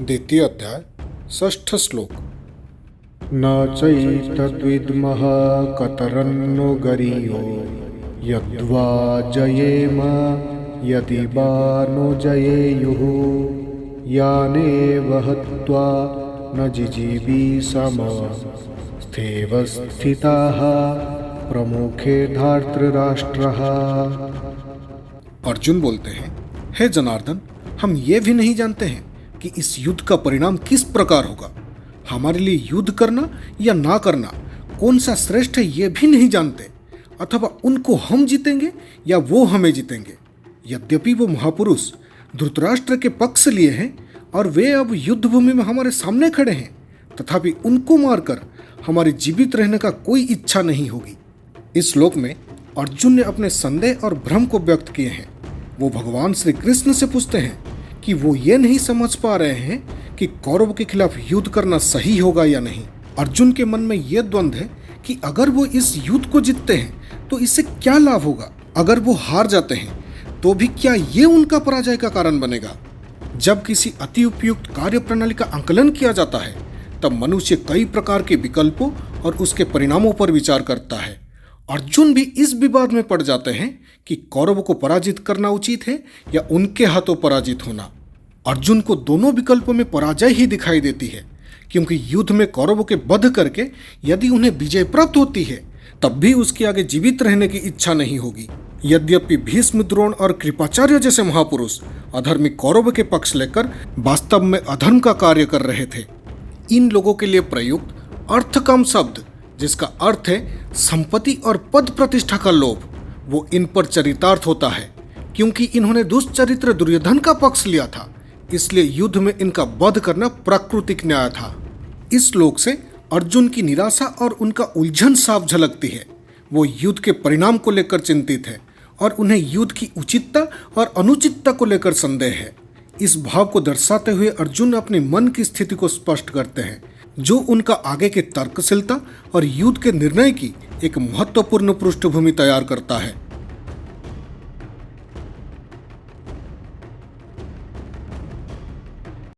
द्वितीय अध्याय षष्ठ श्लोक। न चैतद्विद्मः कतरन्नो गरीयो यद्वा जयेम यदि वा नो जयेयुः यानेव हत्वा न जिजीविषाम स्थिव स्थिताः प्रमुखे धार्तराष्ट्रः। अर्जुन बोलते हैं, हे जनार्दन, हम ये भी नहीं जानते हैं कि इस युद्ध का परिणाम किस प्रकार होगा। हमारे लिए युद्ध करना या ना करना कौन सा श्रेष्ठ है ये भी नहीं जानते, अथवा उनको हम जीतेंगे या वो हमें जीतेंगे। यद्यपि वो महापुरुष धृतराष्ट्र के पक्ष लिए हैं और वे अब युद्ध भूमि में हमारे सामने खड़े हैं, तथापि उनको मारकर हमारे जीवित रहने का कोई इच्छा नहीं होगी। इस श्लोक में अर्जुन ने अपने संदेह और भ्रम को व्यक्त किए हैं। वो भगवान श्री कृष्ण से पूछते हैं कि वो ये नहीं समझ पा रहे हैं कि कौरव के खिलाफ युद्ध करना सही होगा या नहीं। अर्जुन के मन में ये द्वंद्व है कि अगर वो इस युद्ध को जीतते हैं तो इससे क्या लाभ होगा, अगर वो हार जाते हैं तो भी क्या ये उनका पराजय का कारण बनेगा। जब किसी अति उपयुक्त कार्य प्रणाली का आकलन किया जाता है तब मनुष्य कई प्रकार के विकल्पों और उसके परिणामों पर विचार करता है। अर्जुन भी इस विवाद में पड़ जाते हैं कि कौरवों को पराजित करना उचित है या उनके हाथों पराजित होना। अर्जुन को दोनों विकल्पों में पराजय ही दिखाई देती है, क्योंकि युद्ध में कौरवों के वध करके यदि उन्हें विजय प्राप्त होती है तब भी उसके आगे जीवित रहने की इच्छा नहीं होगी। यद्यपि भीष्म, द्रोण और कृपाचार्य जैसे महापुरुष अधर्मी कौरव के पक्ष लेकर वास्तव में अधर्म का कार्य कर रहे थे। इन लोगों के लिए प्रयुक्त अर्थकाम शब्द, जिसका अर्थ है संपत्ति और पद प्रतिष्ठा का लोभ, वो इन पर चरितार्थ होता है। क्योंकि इन्होंने दुष्चरित्र दुर्योधन का पक्ष लिया था, इसलिए युद्ध में इनका वध करना प्राकृतिक न्याय था। इस श्लोक से अर्जुन की निराशा और उनका उलझन साफ झलकती है। वो युद्ध के परिणाम को लेकर चिंतित है और उन्हें युद्ध की उचितता और अनुचितता को लेकर संदेह है। इस भाव को दर्शाते हुए अर्जुन अपने मन की स्थिति को स्पष्ट करते हैं, जो उनका आगे के तर्कशीलता और युद्ध के निर्णय की एक महत्वपूर्ण पृष्ठभूमि तैयार करता है।